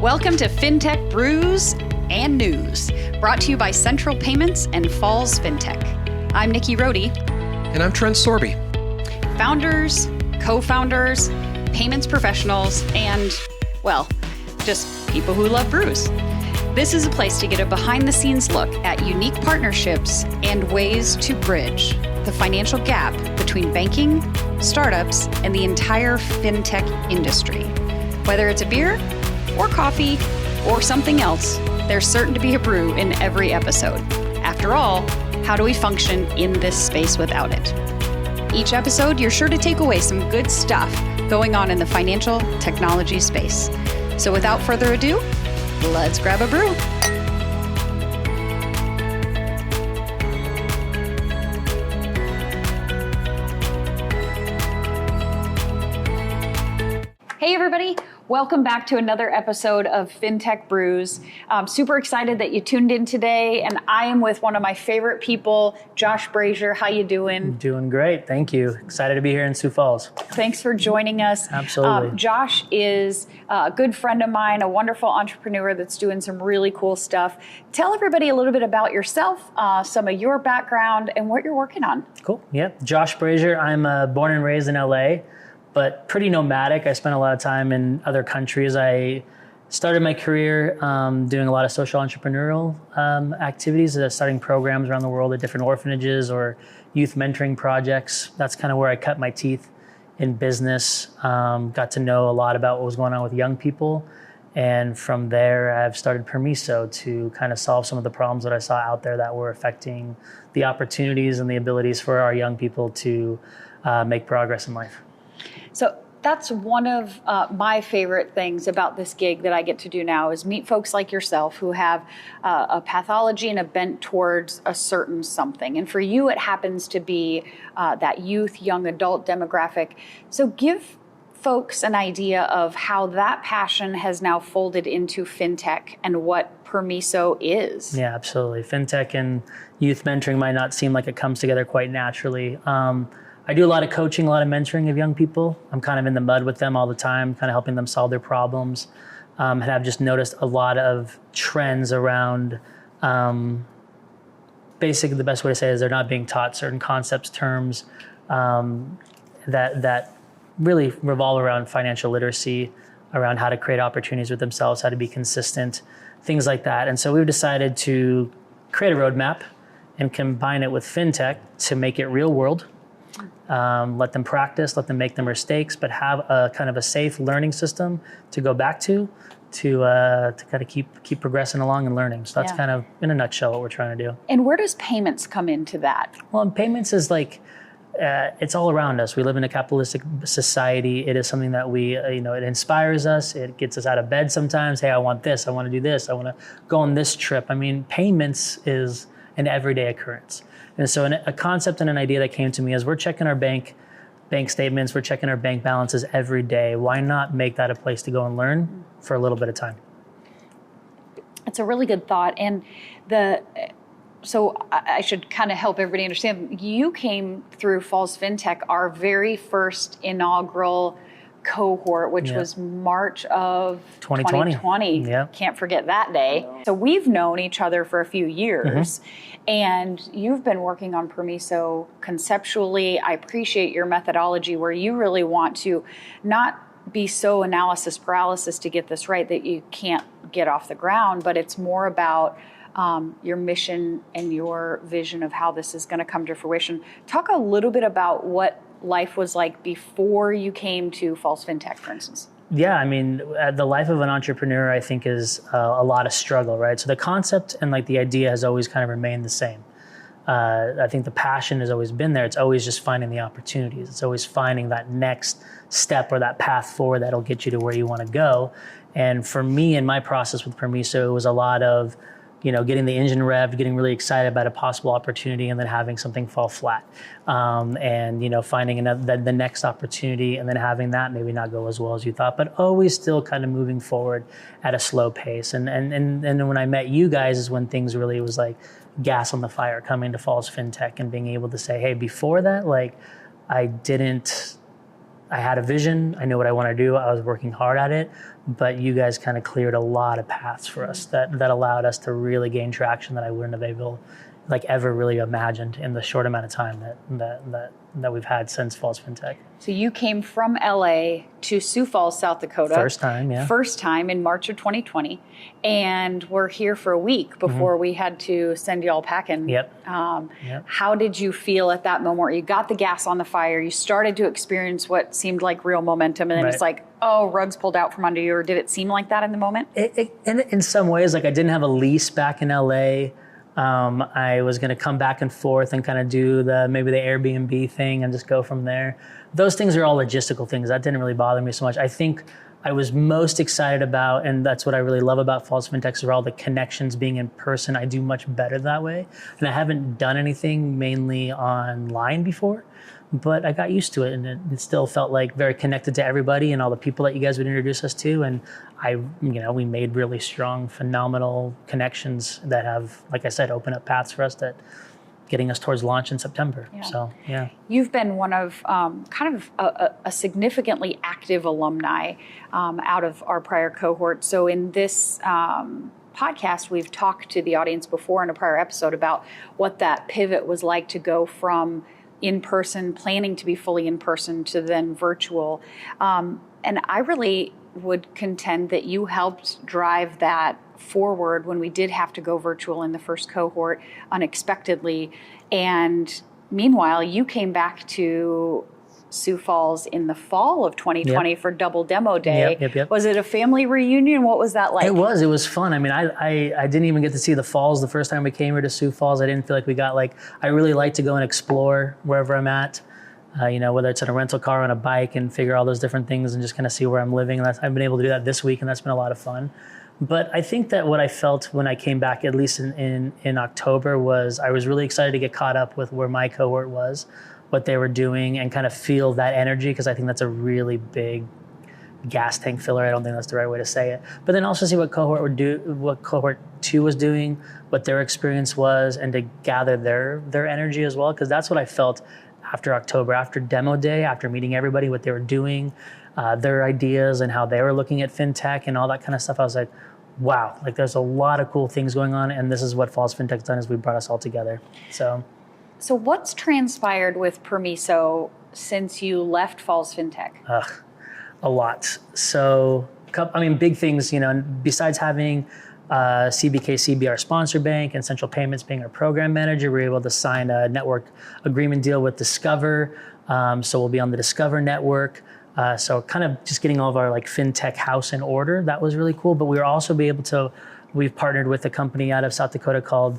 Welcome to Fintech Brews and News, brought to you by Central Payments and Falls Fintech. I'm Nikkee Rhody. And I'm Trent Sorby. Founders, co-founders, payments professionals, and, well, just people who love brews. This is a place to get a behind-the-scenes look at unique partnerships and ways to bridge the financial gap between banking, startups, and the entire fintech industry. Whether it's a beer or coffee or something else, there's certain to be a brew in every episode. After all, how do we function in this space without it? Each episode, you're sure to take away some good stuff going on in the financial technology space. So without further ado, let's grab a brew. Hey everybody, welcome back to another episode of Fintech Brews. I'm super excited that you tuned in today, and I am with one of my favorite people, Josh Brazier. How you doing? Doing great, thank you. Excited to be here in Sioux Falls. Thanks for joining us. Absolutely. Josh is a good friend of mine, a wonderful entrepreneur that's doing some really cool stuff. Tell everybody a little bit about yourself, some of your background, and what you're working on. Cool, yeah. Josh Brazier, I'm born and raised in LA, but pretty nomadic. I spent a lot of time in other countries. I started my career doing a lot of social entrepreneurial activities, starting programs around the world at different orphanages or youth mentoring projects. That's kind of where I cut my teeth in business. Got to know a lot about what was going on with young people. And from there, I've started Permiso to kind of solve some of the problems that I saw out there that were affecting the opportunities and the abilities for our young people to make progress in life. So that's one of my favorite things about this gig that I get to do now is meet folks like yourself who have a pathology and a bent towards a certain something. And for you, it happens to be that youth, young adult demographic. So give folks an idea of how that passion has now folded into fintech and what Permiso is. Yeah, absolutely. Fintech and youth mentoring might not seem like it comes together quite naturally. I do a lot of coaching, a lot of mentoring of young people. I'm kind of in the mud with them all the time, kind of helping them solve their problems. And I've just noticed a lot of trends around, basically the best way to say it is they're not being taught certain concepts, terms that really revolve around financial literacy, around how to create opportunities with themselves, how to be consistent, things like that. And so we've decided to create a roadmap and combine it with fintech to make it real world. Let them practice, let them make their mistakes, but have a kind of a safe learning system to go back to kind of keep progressing along and learning. So that's kind of, in a nutshell, what we're trying to do. And where does payments come into that? Well, payments is like, it's all around us. We live in a capitalistic society. It is something that it inspires us. It gets us out of bed sometimes. Hey, I want this. I want to do this. I want to go on this trip. I mean, payments is an everyday occurrence. And so a concept and an idea that came to me is we're checking our bank statements, we're checking our bank balances every day. Why not make that a place to go and learn for a little bit of time? It's a really good thought. And so I should kind of help everybody understand. You came through Falls Fintech, our very first inaugural cohort, which was March of 2020. Yeah. Can't forget that day. So we've known each other for a few years, and you've been working on Permiso conceptually. I appreciate your methodology where you really want to not be so analysis paralysis to get this right that you can't get off the ground, but it's more about your mission and your vision of how this is going to come to fruition. Talk a little bit about what life was like before you came to Falls Fintech, for instance. Yeah, I mean, the life of an entrepreneur, I think, is a lot of struggle, right? So the concept and the idea has always kind of remained the same. I think the passion has always been there. It's always just finding the opportunities. It's always finding that next step or that path forward that'll get you to where you want to go. And for me, in my process with Permiso, it was a lot of getting the engine revved, getting really excited about a possible opportunity, and then having something fall flat, and finding the next opportunity, and then having that maybe not go as well as you thought, but always still kind of moving forward at a slow pace. And when I met you guys is when things really was like gas on the fire, coming to Falls Fintech and being able to say, hey, before that, I didn't I had a vision. I knew what I want to do. I was working hard at it, but you guys kind of cleared a lot of paths for us that allowed us to really gain traction that I wouldn't have ever really imagined in the short amount of time that we've had since Falls Fintech. So you came from LA to Sioux Falls, South Dakota. First time, yeah. First time in March of 2020. And we're here for a week before we had to send y'all packing. Yep. How did you feel at that moment where you got the gas on the fire, you started to experience what seemed like real momentum, and then it's like, oh, rugs pulled out from under you, or did it seem like that in the moment? In some ways, like I didn't have a lease back in LA. I was going to come back and forth and kind of do maybe the Airbnb thing and just go from there. Those things are all logistical things. That didn't really bother me so much. I think I was most excited about, and that's what I really love about Falls Fintech, are all the connections being in person. I do much better that way. And I haven't done anything mainly online before, but I got used to it, and it still felt like very connected to everybody and all the people that you guys would introduce us to. And we made really strong, phenomenal connections that have, like I said, opened up paths for us that getting us towards launch in September. Yeah. So, yeah. You've been one of kind of a significantly active alumni out of our prior cohort. So in this podcast, we've talked to the audience before in a prior episode about what that pivot was like to go from in-person, planning to be fully in-person, to then virtual. And I really would contend that you helped drive that forward when we did have to go virtual in the first cohort unexpectedly. And meanwhile, you came back to Sioux Falls in the fall of 2020 for Double Demo Day. Yep. Was it a family reunion? What was that like? It was fun. I mean, I didn't even get to see the falls the first time we came here to Sioux Falls. I didn't feel like I really like to go and explore wherever I'm at. Whether it's in a rental car or on a bike, and figure all those different things and just kind of see where I'm living. And I've been able to do that this week, and that's been a lot of fun. But I think that what I felt when I came back, at least in October, was I was really excited to get caught up with where my cohort was, what they were doing, and kind of feel that energy, because I think that's a really big gas tank filler. I don't think that's the right way to say it. But then also see what cohort 2 was doing, what their experience was, and to gather their energy as well, because that's what I felt after October, after demo day, after meeting everybody, what they were doing, their ideas and how they were looking at fintech and all that kind of stuff. I was like, wow, like there's a lot of cool things going on, and this is what Falls Fintech's done, is we brought us all together. So what's transpired with Permiso since you left Falls Fintech? A lot. So, big things, besides having CBKC be our sponsor bank and Central Payments being our program manager, we were able to sign a network agreement deal with Discover. So we'll be on the Discover network. So kind of just getting all of our fintech house in order. That was really cool. But we were also we've partnered with a company out of South Dakota called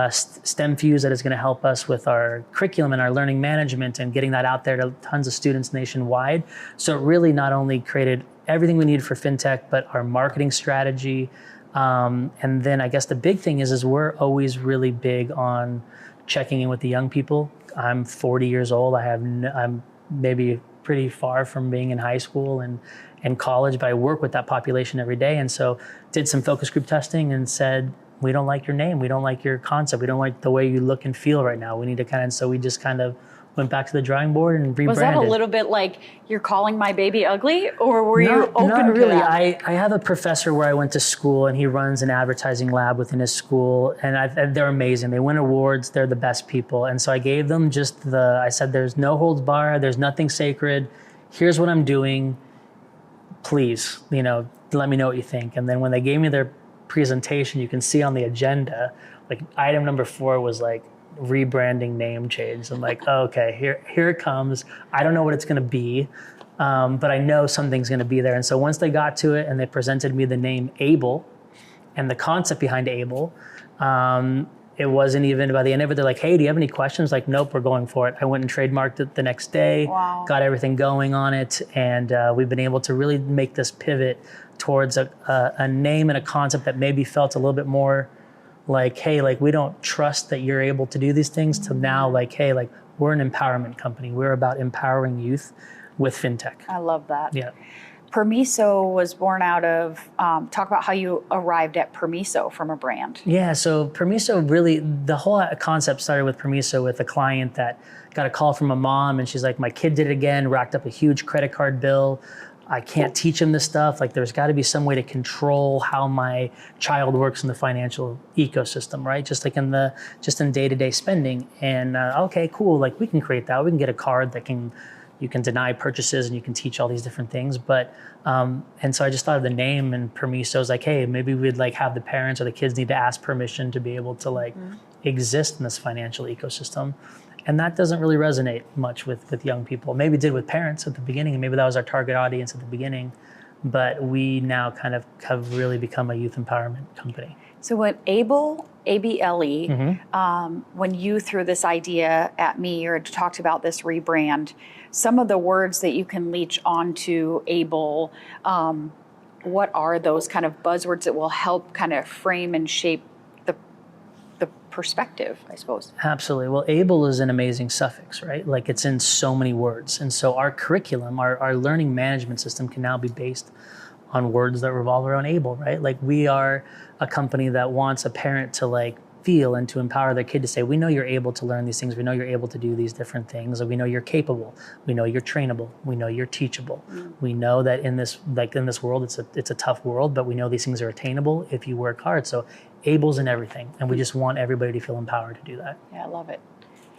STEM Fuse that is going to help us with our curriculum and our learning management and getting that out there to tons of students nationwide. So it really not only created everything we needed for fintech, but our marketing strategy. And then I guess the big thing is we're always really big on checking in with the young people. I'm 40 years old. I'm maybe pretty far from being in high school and college, but I work with that population every day. And so did some focus group testing and said, we don't like your name. We don't like your concept. We don't like the way you look and feel right now. We need to so we just kind of went back to the drawing board and rebranded. Was that a little bit like, you're calling my baby ugly? Or were you open not really. to that? I have a professor where I went to school, and he runs an advertising lab within his school, and they're amazing. They win awards. They're the best people. And so I gave them I said, there's no holds barred. There's nothing sacred. Here's what I'm doing. Please, let me know what you think. And then when they gave me their presentation, you can see on the agenda, item number 4 was rebranding, name change. I'm like, oh, okay, here it comes. I don't know what it's going to be, but I know something's going to be there. And so once they got to it and they presented me the name Able and the concept behind Able, it wasn't even, by the end of it, they're like, hey, do you have any questions? Like, nope, we're going for it. I went and trademarked it the next day, got everything going on it, and we've been able to really make this pivot towards a name and a concept that maybe felt a little bit more hey, we don't trust that you're able to do these things, to now hey, we're an empowerment company. We're about empowering youth with fintech. I love that. Yeah. Permiso was born out of, talk about how you arrived at Permiso from a brand. Yeah, so Permiso really, the whole concept started with Permiso with a client that got a call from a mom and she's like, my kid did it again, racked up a huge credit card bill. I can't teach him this stuff. Like there's got to be some way to control how my child works in the financial ecosystem, right? Just like in day-to-day spending. And okay, cool. Like we can create that. We can get a card that you can deny purchases and you can teach all these different things. But, and so I just thought of the name, and Permiso was like, hey, maybe we'd like have the parents or the kids need to ask permission to be able to like exist in this financial ecosystem. And that doesn't really resonate much with young people. Maybe it did with parents at the beginning, and maybe that was our target audience at the beginning. But we now kind of have really become a youth empowerment company. So when Able, A-B-L-E, when you threw this idea at me or talked about this rebrand, some of the words that you can leech onto Able, what are those kind of buzzwords that will help kind of frame and shape the perspective, I suppose? Absolutely. Well, able is an amazing suffix, right? Like it's in so many words. And so our curriculum, our learning management system can now be based on words that revolve around able, right? Like we are a company that wants a parent to like feel and to empower their kid to say, we know you're able to learn these things. We know you're able to do these different things. We know you're capable. We know you're trainable. We know you're teachable. We know that in this world, it's a tough world, but we know these things are attainable if you work hard. So able's in everything. And we just want everybody to feel empowered to do that. Yeah, I love it.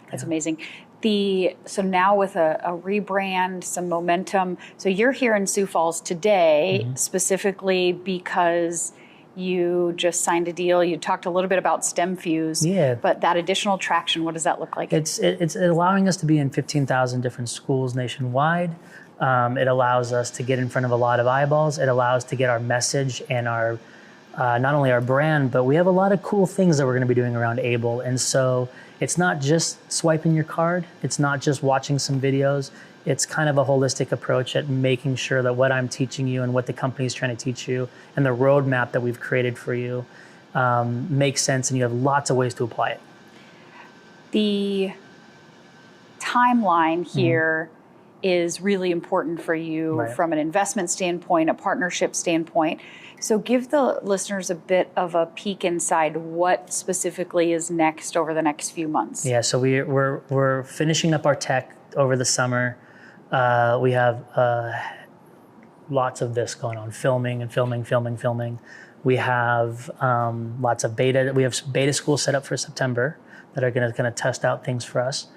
That's amazing. So now with a rebrand, some momentum. So you're here in Sioux Falls today, specifically because you just signed a deal. You talked a little bit about STEM Fuse, but that additional traction, what does that look like? It's allowing us to be in 15,000 different schools nationwide. It allows us to get in front of a lot of eyeballs. It allows us to get our message and our not only our brand, but we have a lot of cool things that we're going to be doing around Able. And so it's not just swiping your card. It's not just watching some videos. It's kind of a holistic approach at making sure that what I'm teaching you and what the company is trying to teach you and the roadmap that we've created for you makes sense, and you have lots of ways to apply it. The timeline here is really important for you from an investment standpoint, a partnership standpoint. So give the listeners a bit of a peek inside what specifically is next over the next few months. Yeah, so we're finishing up our tech over the summer. We have lots of this going on, filming. We have lots of beta. We have beta schools set up for September that are going to test out things for us.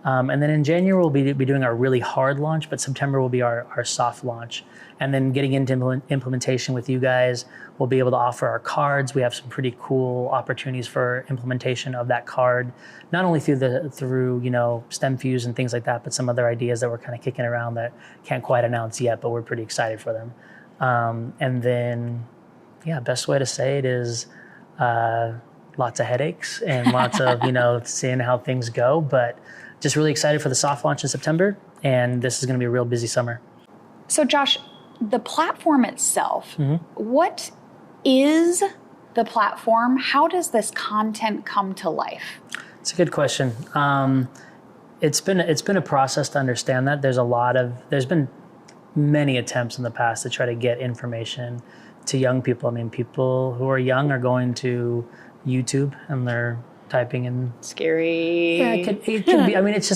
And then in January, we'll be doing our really hard launch, but September will be our soft launch. And then getting into implementation with you guys, we'll be able to offer our cards. We have some pretty cool opportunities for implementation of that card, not only through STEM Fuse and things like that, but some other ideas that we're kind of kicking around that can't quite announce yet, but we're pretty excited for them. And then, best way to say it is lots of headaches and lots of, seeing how things go, but just really excited for the soft launch in September, and this is going to be a real busy summer. So Josh, the platform itself, what is the platform? How does this content come to life? It's a good question. It's been a process to understand that. There's been many attempts in the past to try to get information to young people. I mean, people who are young are going to YouTube and they're typing in scary. Yeah, it can be. I mean, it's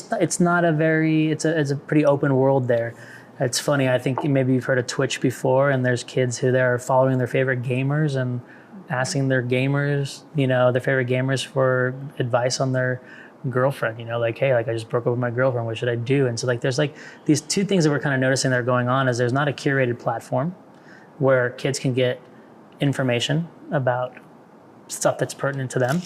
a pretty open world there. It's funny. I think maybe you've heard of Twitch before, and there's kids who are following their favorite gamers and asking their gamers, their favorite gamers for advice on their girlfriend. Like, hey, like I just broke up with my girlfriend. What should I do? And so there's these two things that we're kind of noticing that are going on. Is there's not a curated platform where kids can get information about stuff that's pertinent to them.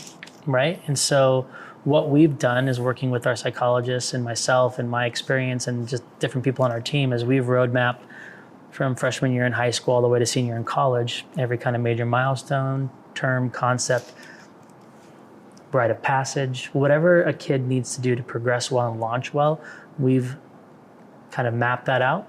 Right. And so what we've done is working with our psychologists and myself and my experience and just different people on our team is we've roadmapped from freshman year in high school all the way to senior in college, every kind of major milestone, term, concept, rite of passage, whatever a kid needs to do to progress well and launch well, we've kind of mapped that out.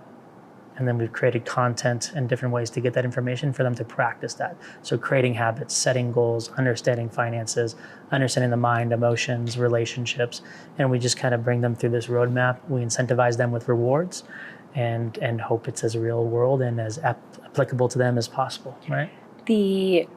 And then we've created content and different ways to get that information for them to practice that. So creating habits, setting goals, understanding finances, understanding the mind, emotions, relationships. And we just kind of bring them through this roadmap. We incentivize them with rewards. and hope it's as real world and as applicable to them as possible, right? The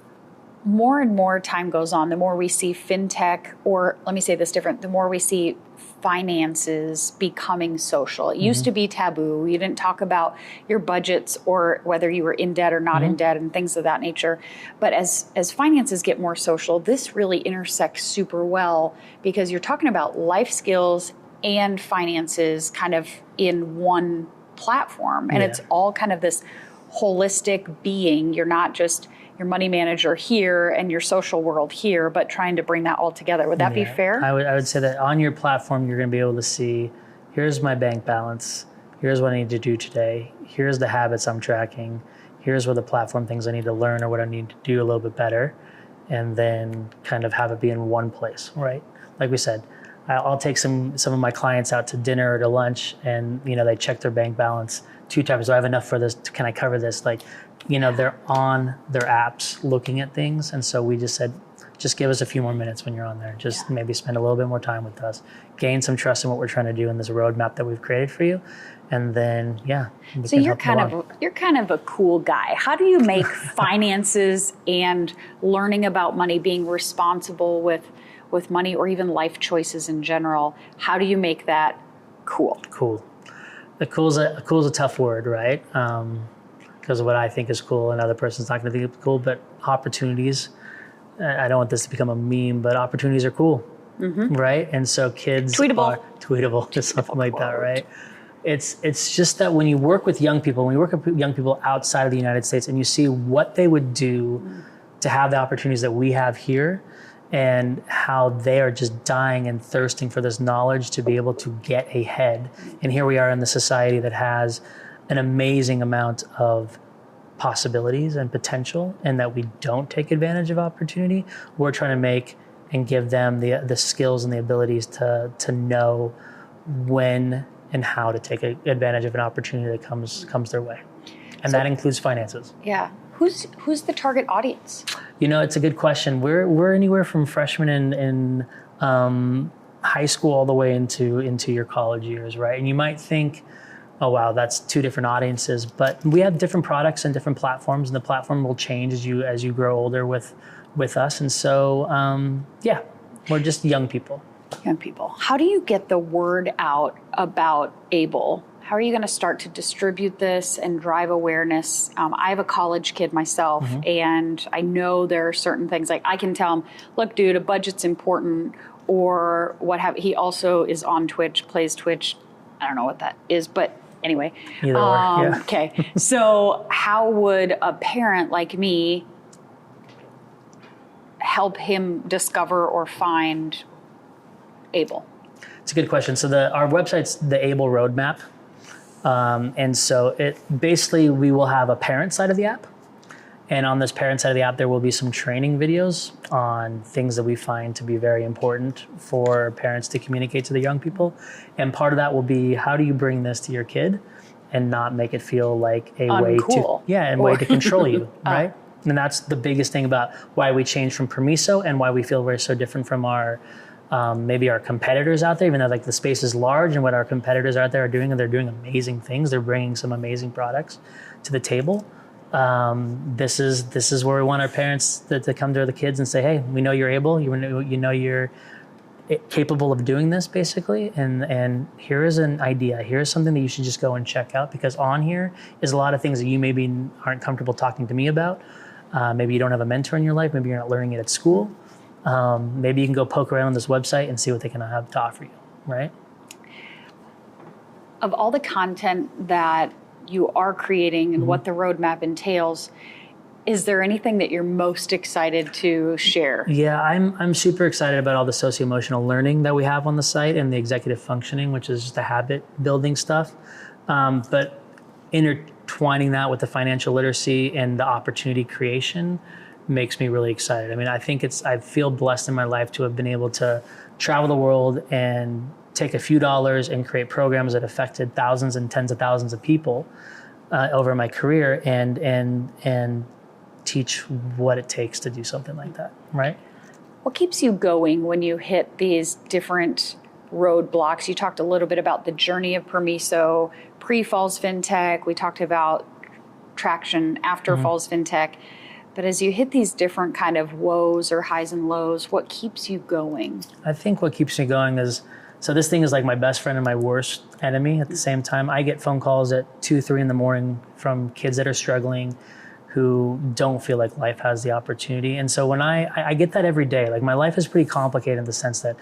more and more time goes on, the more we see fintech, or let me say this different, the more we see finances becoming social. It used to be taboo. You didn't talk about your budgets or whether you were in debt or not in debt and things of that nature. But as finances get more social, this really intersects super well, because you're talking about life skills and finances kind of in one platform. And it's all kind of this holistic being. You're not just your money manager here and your social world here, but trying to bring that all together. Would that be fair? I would say that on your platform, you're going to be able to see, here's my bank balance. Here's what I need to do today. Here's the habits I'm tracking. Here's where the platform things I need to learn or what I need to do a little bit better. And then kind of have it be in one place, right? Like we said, I'll take some of my clients out to dinner or to lunch, and they check their bank balance 2 times. Do I have enough for this? Can I cover this? Like, they're on their apps looking at things. And so we just said, just give us a few more minutes when you're on there. Just maybe spend a little bit more time with us. Gain some trust in what we're trying to do in this roadmap that we've created for you. And then, so you're kind of a cool guy. How do you make finances and learning about money, being responsible with money, or even life choices in general, how do you make that cool? Cool. The cool is a tough word, right? Because of what I think is cool, another person's not going to think it's cool, but opportunities, I don't want this to become a meme, but opportunities are cool, right? And so kids are tweetable, just something like that, right? It's just that when you work with young people, outside of the United States, and you see what they would do to have the opportunities that we have here, and how they are just dying and thirsting for this knowledge to be able to get ahead. And here we are in the society that has an amazing amount of possibilities and potential, and that we don't take advantage of opportunity. We're trying to make and give them the skills and the abilities to know when and how to take advantage of an opportunity that comes their way. And that includes finances. Yeah. Who's the target audience? It's a good question. We're anywhere from freshmen in high school all the way into your college years, right? And you might think, oh wow, that's 2 different audiences, but we have different products and different platforms, and the platform will change as you grow older with us. And so we're just young people. Young people. How do you get the word out about Able? How are you going to start to distribute this and drive awareness? I have a college kid myself, and I know there are certain things, like I can tell him, look, dude, a budget's important, or what have. He also is on Twitch, plays Twitch. I don't know what that is, but anyway. Either way, Okay. So how would a parent like me help him discover or find Able? It's a good question. So our website's the Able Roadmap. And so we will have a parent side of the app. And on this parent side of the app, there will be some training videos on things that we find to be very important for parents to communicate to the young people. And part of that will be, how do you bring this to your kid and not make it feel like a way to control you, right? And that's the biggest thing about why we changed from Permiso and why we feel we're so different from our maybe our competitors out there, even though like the space is large, and what our competitors out there are doing, and they're doing amazing things. They're bringing some amazing products to the table. This is where we want our parents to come to the kids and say, hey, we know you're able, you're capable of doing this, basically, and here is an idea. Here's something that you should just go and check out, because on here is a lot of things that you maybe aren't comfortable talking to me about. Maybe you don't have a mentor in your life. Maybe you're not learning it at school. Maybe you can go poke around on this website and see what they can have to offer you, right? Of all the content that you are creating and what the roadmap entails, is there anything that you're most excited to share? Yeah, I'm super excited about all the socio-emotional learning that we have on the site, and the executive functioning, which is just the habit building stuff. But intertwining that with the financial literacy and the opportunity creation makes me really excited. I mean, I feel blessed in my life to have been able to travel the world and take a few dollars and create programs that affected thousands and tens of thousands of people over my career, and teach what it takes to do something like that, right? What keeps you going when you hit these different roadblocks. You talked a little bit about the journey of Permiso, pre-Falls Fintech. We talked about traction after Falls Fintech. But as you hit these different kind of woes or highs and lows, what keeps you going? I think what keeps me going is, so this thing is like my best friend and my worst enemy at the same time. I get phone calls at 2, 3 in the morning from kids that are struggling, who don't feel like life has the opportunity. And so when I get that every day, like my life is pretty complicated in the sense that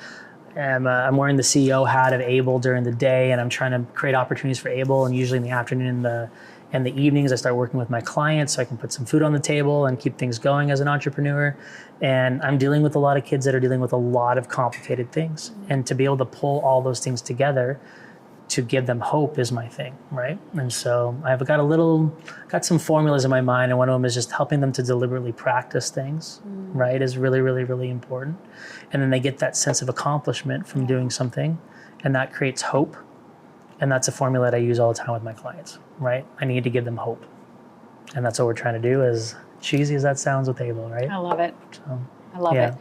I'm wearing the CEO hat of Able during the day, and I'm trying to create opportunities for Able. And usually in the afternoon and the evenings, I start working with my clients so I can put some food on the table and keep things going as an entrepreneur. And I'm dealing with a lot of kids that are dealing with a lot of complicated things. And to be able to pull all those things together to give them hope is my thing, right? And so I've got some formulas in my mind, and one of them is just helping them to deliberately practice things, right, is really, really, really important. And then they get that sense of accomplishment from doing something, and that creates hope. And that's a formula that I use all the time with my clients, right? I need to give them hope. And that's what we're trying to do, as cheesy as that sounds, with Able, right? I love it. So, I love it.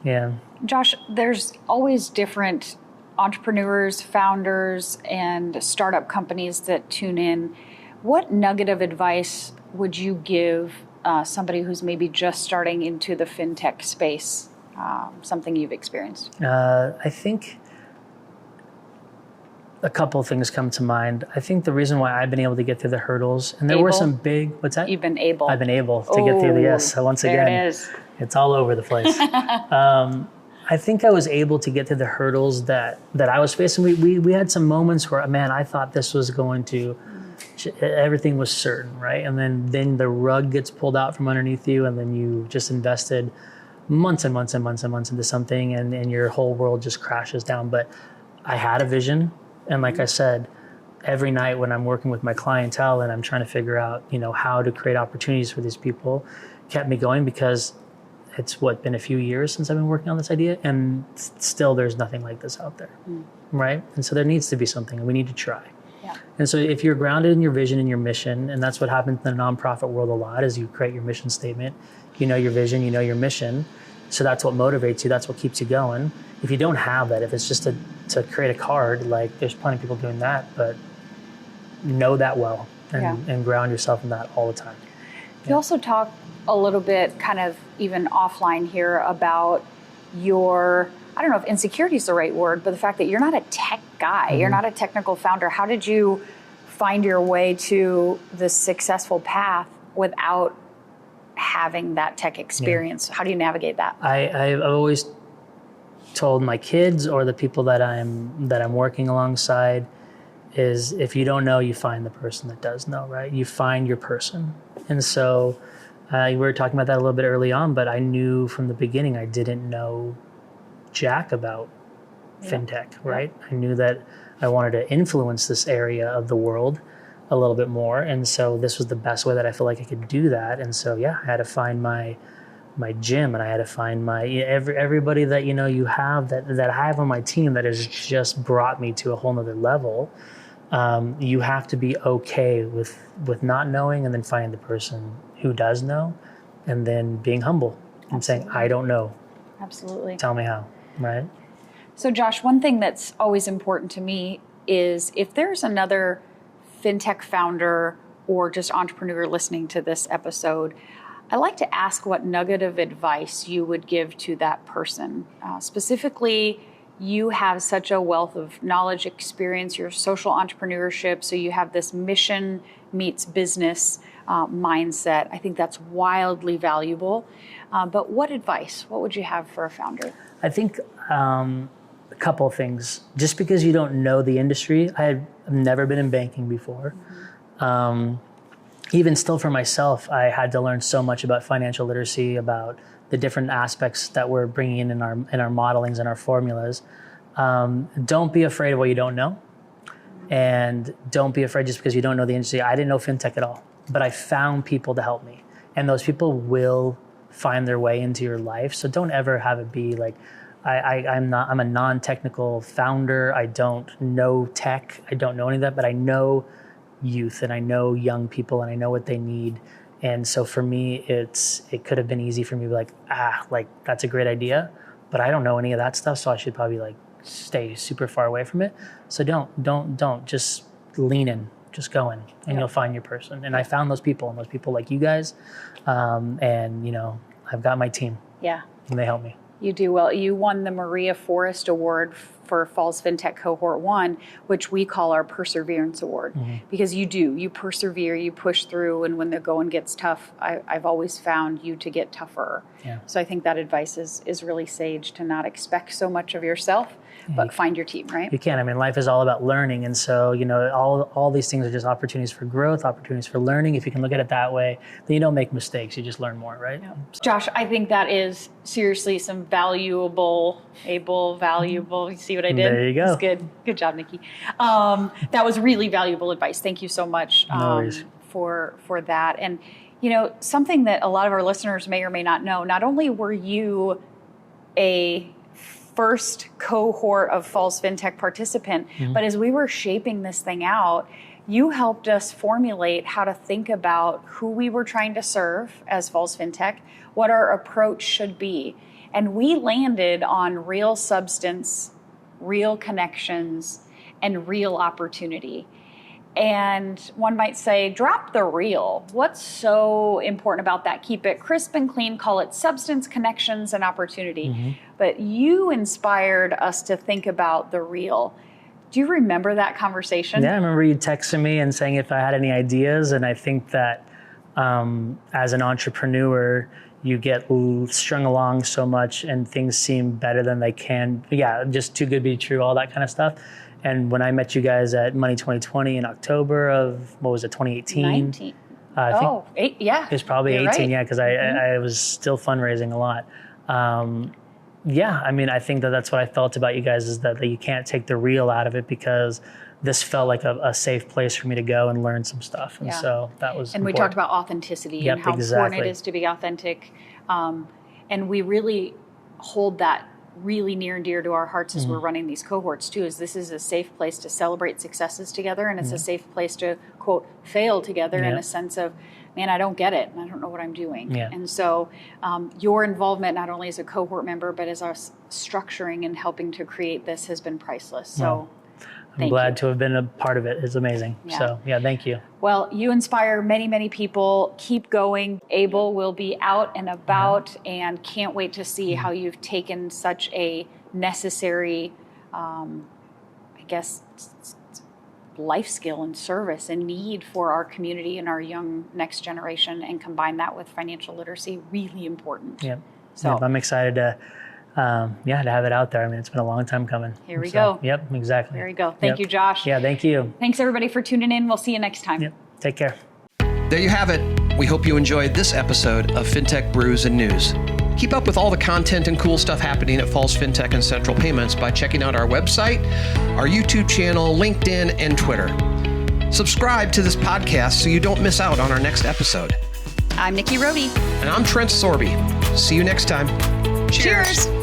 Yeah. Josh, there's always different entrepreneurs, founders, and startup companies that tune in. What nugget of advice would you give somebody who's maybe just starting into the fintech space, something you've experienced? I think a couple of things come to mind. I think the reason why I've been able to get through the hurdles, and there were some big, what's that? You've been able. I've been able to get through the, yes. So once again, there it is. It's all over the place. I think I was able to get through the hurdles that I was facing. We had some moments where, man, I thought this was going to, everything was certain, right? And then the rug gets pulled out from underneath you, and then you just invested months and months and months and months into something, and your whole world just crashes down. But I had a vision. And like I said, every night when I'm working with my clientele and I'm trying to figure out, how to create opportunities for these people, kept me going, because it's been a few years since I've been working on this idea, and still there's nothing like this out there, right? And so there needs to be something, and we need to try. Yeah. And so if you're grounded in your vision and your mission, and that's what happens in the nonprofit world a lot, is you create your mission statement, your vision, your mission. So that's what motivates you. That's what keeps you going. If you don't have that, if it's just to create a card, like there's plenty of people doing that, but know that well and ground yourself in that all the time. You also talk a little bit kind of even offline here about your, I don't know if insecurity is the right word, but the fact that you're not a tech guy, you're not a technical founder. How did you find your way to this successful path without having that tech experience? How do you navigate that? I've always told my kids or the people that I'm working alongside is, if you don't know, you find the person that does know, right? You find your person. And so we were talking about that a little bit early on, but I knew from the beginning I didn't know jack about fintech, right? I knew that I wanted to influence this area of the world a little bit more. And so this was the best way that I feel like I could do that. And so, I had to find my gym, and I had to find everybody that, you have that I have on my team that has just brought me to a whole nother level. You have to be okay with not knowing, and then finding the person who does know, and then being humble and saying, I don't know. Absolutely. Tell me how, right? So Josh, one thing that's always important to me is, if there's another fintech founder or just entrepreneur listening to this episode, I like to ask what nugget of advice you would give to that person. Specifically, you have such a wealth of knowledge, experience, your social entrepreneurship, so you have this mission meets business mindset. I think that's wildly valuable. But what would you have for a founder? I think a couple of things. Just because you don't know the industry, I've never been in banking before. Even still for myself, I had to learn so much about financial literacy, about the different aspects that we're bringing in our modelings and our formulas. Don't be afraid of what you don't know. And don't be afraid just because you don't know the industry. I didn't know fintech at all, but I found people to help me. And those people will find their way into your life. So don't ever have it be like, I'm a non-technical founder. I don't know tech. I don't know any of that, but I know youth, and I know young people, and I know what they need. And so for me, it could have been easy for me to be like, that's a great idea, but I don't know any of that stuff, so I should probably stay super far away from it. So don't just lean in, just go in, and you'll find your person. And I found those people like you guys. And you know, I've got my team. Yeah. And they help me. You do well. You won the Maria Forrest Award for Falls Fintech Cohort 1, which we call our Perseverance Award, because you persevere, you push through, and when the going gets tough, I've always found you to get tougher. Yeah. So I think that advice is really sage, to not expect so much of yourself, but find your team, right? You can. I mean, life is all about learning. And so, you know, all these things are just opportunities for growth, opportunities for learning. If you can look at it that way, then you don't make mistakes. You just learn more, right? Yeah. So. Josh, I think that is seriously some valuable, you see what I did? There you go. That's good. Good job, Nikkee. That was really valuable advice. Thank you so much for that. And, you know, something that a lot of our listeners may or may not know, not only were you a first cohort of Falls Fintech participant, but as we were shaping this thing out, you helped us formulate how to think about who we were trying to serve as Falls Fintech, what our approach should be. And we landed on real substance, real connections, and real opportunity. And one might say, drop the real. What's so important about that? Keep it crisp and clean, call it substance, connections, and opportunity. But you inspired us to think about the real. Do you remember that conversation? Yeah, I remember you texting me and saying if I had any ideas. And I think that as an entrepreneur, you get strung along so much and things seem better than they can. Yeah, just too good to be true, all that kind of stuff. And when I met you guys at Money 2020 in October of, 2018? 19. I think it was probably 18, right. Yeah, because I was still fundraising a lot. Yeah, I mean, I think that's what I felt about you guys, is that you can't take the real out of it, because this felt like a safe place for me to go and learn some stuff. And so that was important. We talked about authenticity and how important it is to be authentic. And we really hold that really near and dear to our hearts as we're running these cohorts too, is this is a safe place to celebrate successes together, and it's a safe place to, quote, fail together in a sense of, man, I don't get it, and I don't know what I'm doing. And so your involvement, not only as a cohort member, but as us structuring and helping to create this, has been priceless. So I'm glad to have been a part of it. It's amazing. So thank you. Well, you inspire many, many people. Keep going. Abel will be out and about, and can't wait to see how you've taken such a necessary, life skill and service and need for our community and our young next generation, and combine that with financial literacy. Really important. So I'm excited to have it out there. I mean, it's been a long time coming. Here we go. Yep, exactly. There we go. Thank you, Josh. Yeah, thank you. Thanks, everybody, for tuning in. We'll see you next time. Yep. Take care. There you have it. We hope you enjoyed this episode of Fintech Brews and News. Keep up with all the content and cool stuff happening at Falls Fintech and Central Payments by checking out our website, our YouTube channel, LinkedIn, and Twitter. Subscribe to this podcast so you don't miss out on our next episode. I'm Nikkee Rhody. And I'm Trent Sorby. See you next time. Cheers.